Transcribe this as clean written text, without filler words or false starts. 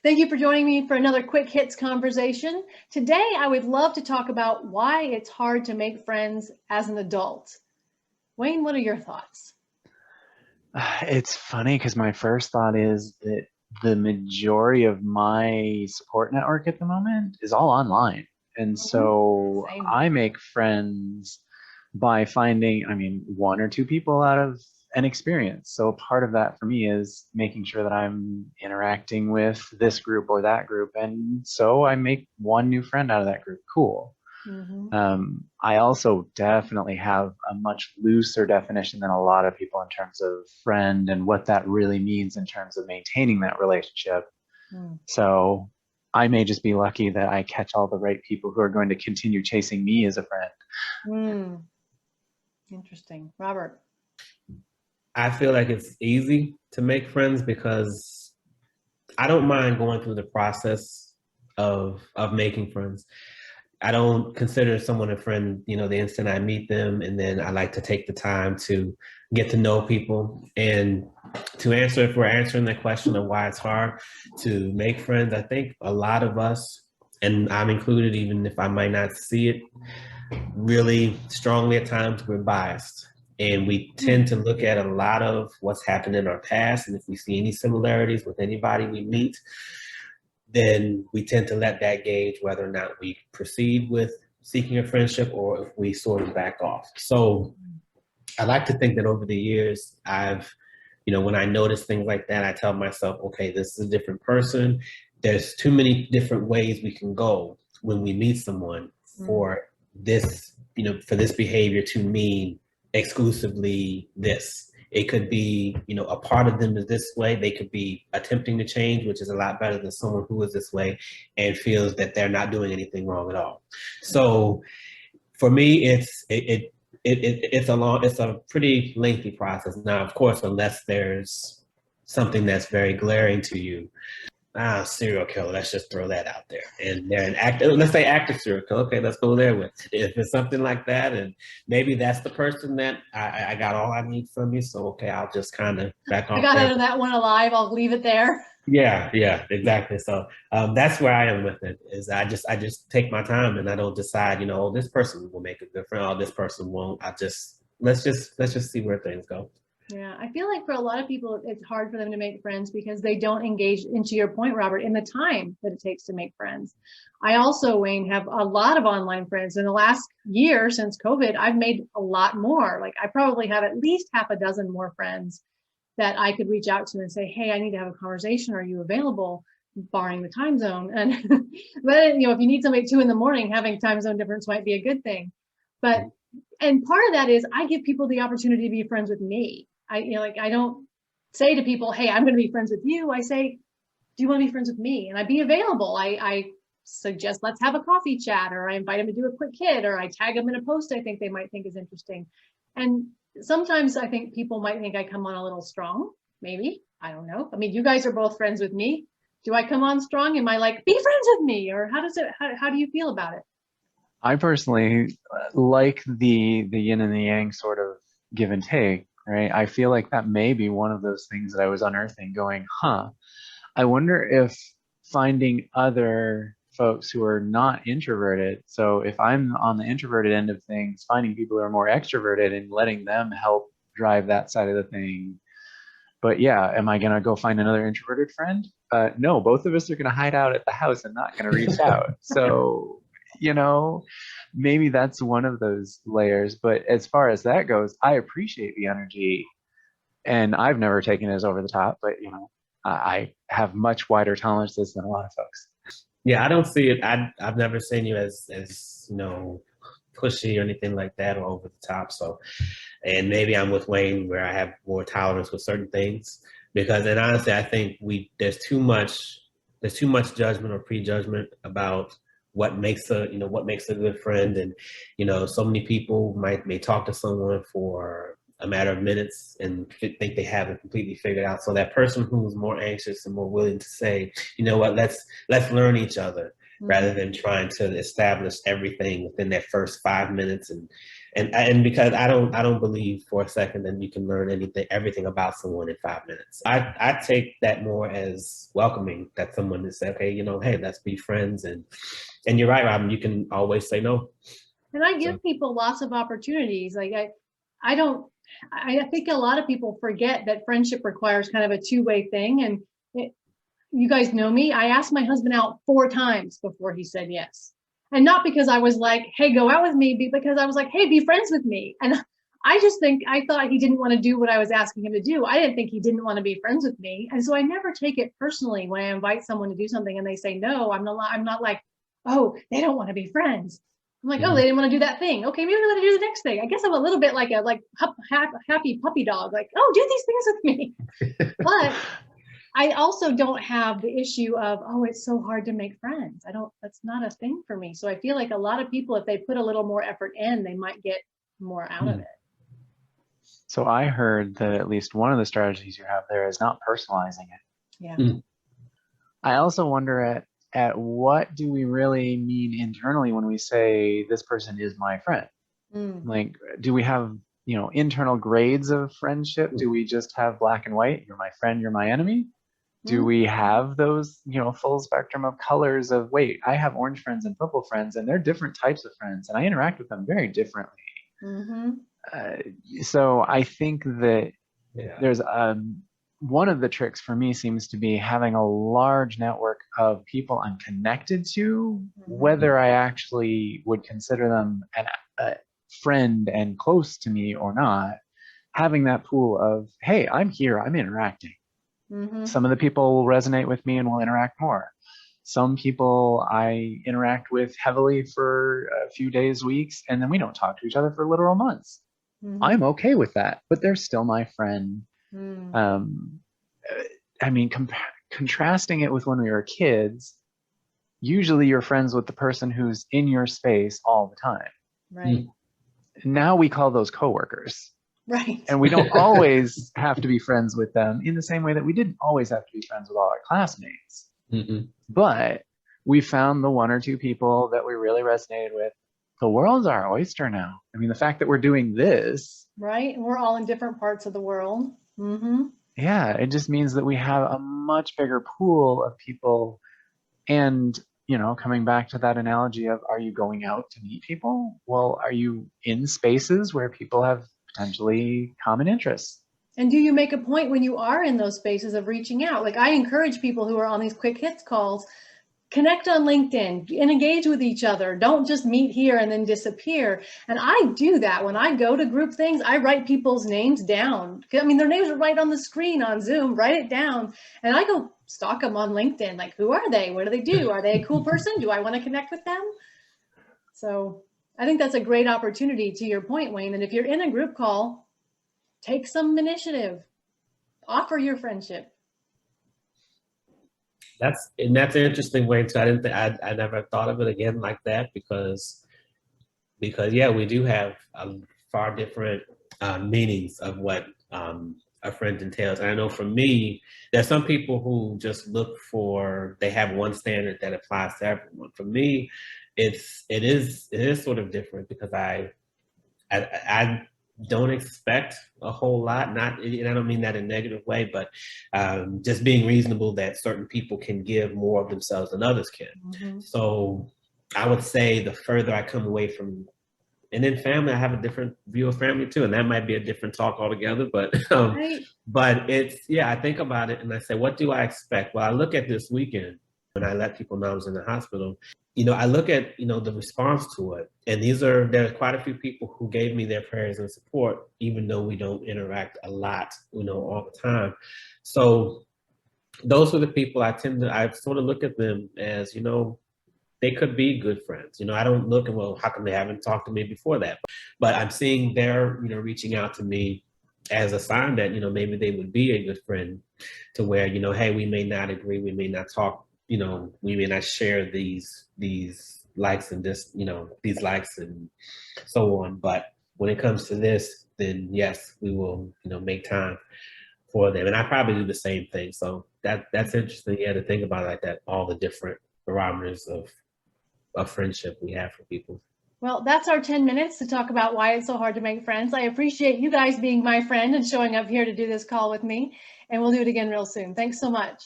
Thank you for joining me for another quick hits conversation. Today, I would love to talk about why it's hard to make friends as an adult. Wayne, what are your thoughts? It's funny because my first thought is that the majority of my support network at the moment is all online. And so Same. I make friends by finding, one or two people out of an experience. So part of that for me is making sure that I'm interacting with this group or that group. And so I make one new friend out of that group. Cool. Mm-hmm. I also definitely have a much looser definition than a lot of people in terms of friend and what that really means in terms of maintaining that relationship. Mm. So I may just be lucky that I catch all the right people who are going to continue chasing me as a friend. Mm. Interesting. Robert. I feel like it's easy to make friends because I don't mind going through the process of making friends. I don't consider someone a friend, the instant I meet them, and then I like to take the time to get to know people. And to answer, if we're answering that question of why it's hard to make friends, I think a lot of us, and I'm included, even if I might not see it really strongly at times, we're biased. And we tend to look at a lot of what's happened in our past. And if we see any similarities with anybody we meet, then we tend to let that gauge whether or not we proceed with seeking a friendship or if we sort of back off. So I like to think that over the years, when I notice things like that, I tell myself, okay, this is a different person. There's too many different ways we can go when we meet someone for this, for this behavior to mean exclusively this. It could be, a part of them is this way. They could be attempting to change, which is a lot better than someone who is this way and feels that they're not doing anything wrong at all. So for me, it's a pretty lengthy process. Now, of course, unless there's something that's very glaring to you, serial killer, let's just throw that out there. And they're an actor, let's say active serial killer. Okay, let's go there with it. If it's something like that, and maybe that's the person that I got all I need from you. So, okay, I'll just kind of back off. I got there. out of that one alive. I'll leave it there. Yeah, exactly. So that's where I am with it. Is I just take my time and I don't decide, oh, this person will make a good friend, oh, this person won't. Let's just see where things go. Yeah, I feel like for a lot of people, it's hard for them to make friends because they don't engage, into your point, Robert, in the time that it takes to make friends. I also, Wayne, have a lot of online friends. In the last year since COVID, I've made a lot more. Like I probably have at least half a dozen more friends that I could reach out to and say, hey, I need to have a conversation. Are you available? Barring the time zone. And but if you need somebody at 2 a.m, having time zone difference might be a good thing. And part of that is I give people the opportunity to be friends with me. I don't say to people, hey, I'm going to be friends with you. I say, do you want to be friends with me? And I be available. I suggest let's have a coffee chat, or I invite them to do a quick hit, or I tag them in a post I think they might think is interesting. And sometimes I think people might think I come on a little strong. Maybe. I don't know. I mean, you guys are both friends with me. Do I come on strong? Am I like, be friends with me? Or how do you feel about it? I personally like the yin and the yang sort of give and take, right? I feel like that may be one of those things that I was unearthing going, I wonder if finding other folks who are not introverted. So if I'm on the introverted end of things, finding people who are more extroverted and letting them help drive that side of the thing. But yeah, am I going to go find another introverted friend? No, both of us are going to hide out at the house and not going to reach out. So, maybe that's one of those layers. But as far as that goes, I appreciate the energy, and I've never taken it as over the top, but I have much wider tolerances than a lot of folks. Yeah, I don't see it. I've never seen you as pushy or anything like that or over the top. So, and maybe I'm with Wayne where I have more tolerance with certain things and honestly, I think there's too much judgment or prejudgment about what makes a good friend. And so many people may talk to someone for a matter of minutes and think they have it completely figured out. So that person who's more anxious and more willing to say, you know what, let's learn each other, rather than trying to establish everything within that first 5 minutes. And because I don't believe for a second that you can learn everything about someone in 5 minutes. I take that more as welcoming, that someone to say, okay, hey, let's be friends. And you're right, Robyn, you can always say no. And I give people lots of opportunities. Like I think a lot of people forget that friendship requires kind of a two-way thing. And you guys know me. I asked my husband out 4 times before he said yes. And not because I was like, hey, go out with me, but because I was like, hey, be friends with me. And I thought he didn't want to do what I was asking him to do. I didn't think he didn't want to be friends with me. And so I never take it personally when I invite someone to do something and they say no. I'm not like, oh, they don't want to be friends. I'm like, oh, they didn't want to do that thing. Okay, maybe they want to do the next thing. I guess I'm a little bit like a happy puppy dog, like, oh, do these things with me. But I also don't have the issue of, oh, it's so hard to make friends. That's not a thing for me. So I feel like a lot of people, if they put a little more effort in, they might get more out of it. So I heard that at least one of the strategies you have there is not personalizing it. Yeah. I also wonder at what do we really mean internally when we say this person is my friend? Like, do we have, internal grades of friendship? Do we just have black and white? You're my friend, you're my enemy? Do we have those, full spectrum of colors of, wait, I have orange friends and purple friends, and they're different types of friends, and I interact with them very differently. So I think that there's one of the tricks for me seems to be having a large network of people I'm connected to, whether I actually would consider them a friend and close to me or not, having that pool of, hey, I'm here, I'm interacting. Some of the people will resonate with me and will interact more. Some people I interact with heavily for a few days, weeks, and then we don't talk to each other for literal months. I'm okay with that, but they're still my friend. I mean, contrasting it with when we were kids, usually you're friends with the person who's in your space all the time. Right. Now we call those coworkers. Right. And we don't always have to be friends with them in the same way that we didn't always have to be friends with all our classmates. But we found the 1 or 2 people that we really resonated with. The world's our oyster now. I mean, the fact that we're doing this. Right. And we're all in different parts of the world. Yeah, it just means that we have a much bigger pool of people. And, coming back to that analogy of, are you going out to meet people? Well, are you in spaces where people have potentially common interests? And do you make a point when you are in those spaces of reaching out? Like, I encourage people who are on these quick hits calls, connect on LinkedIn and engage with each other. Don't just meet here and then disappear. And I do that when I go to group things. I write people's names down. I mean, their names are right on the screen on Zoom. Write it down, and I go stalk them on LinkedIn. Like, who are they? What do they do? Are they a cool person? Do I want to connect with them? So I think that's a great opportunity, to your point, Wayne. And if you're in a group call, take some initiative. Offer your friendship. That's an interesting way to. I never thought of it again like that because yeah, we do have far different meanings of what a friend entails. And I know for me, there's some people who just look for, they have one standard that applies to everyone. For me, it is sort of different because I don't expect a whole lot, and I don't mean that in a negative way, but just being reasonable that certain people can give more of themselves than others can. So I would say the further I come away from, and in family, I have a different view of family too, and that might be a different talk altogether, but but I think about it and I say, what do I expect? Well, I look at this weekend when I let people know I was in the hospital. I look at, the response to it. And there are quite a few people who gave me their prayers and support, even though we don't interact a lot, all the time. So those are the people I sort of look at them as, they could be good friends. I don't look and, well, how come they haven't talked to me before that? But I'm seeing they're, reaching out to me as a sign that, maybe they would be a good friend to where, hey, we may not agree, we may not talk, we may not share these likes and these likes and so on. But when it comes to this, then yes, we will, make time for them. And I probably do the same thing. So that's interesting, to think about it like that, all the different barometers of friendship we have for people. Well, that's our 10 minutes to talk about why it's so hard to make friends. I appreciate you guys being my friend and showing up here to do this call with me, and we'll do it again real soon. Thanks so much.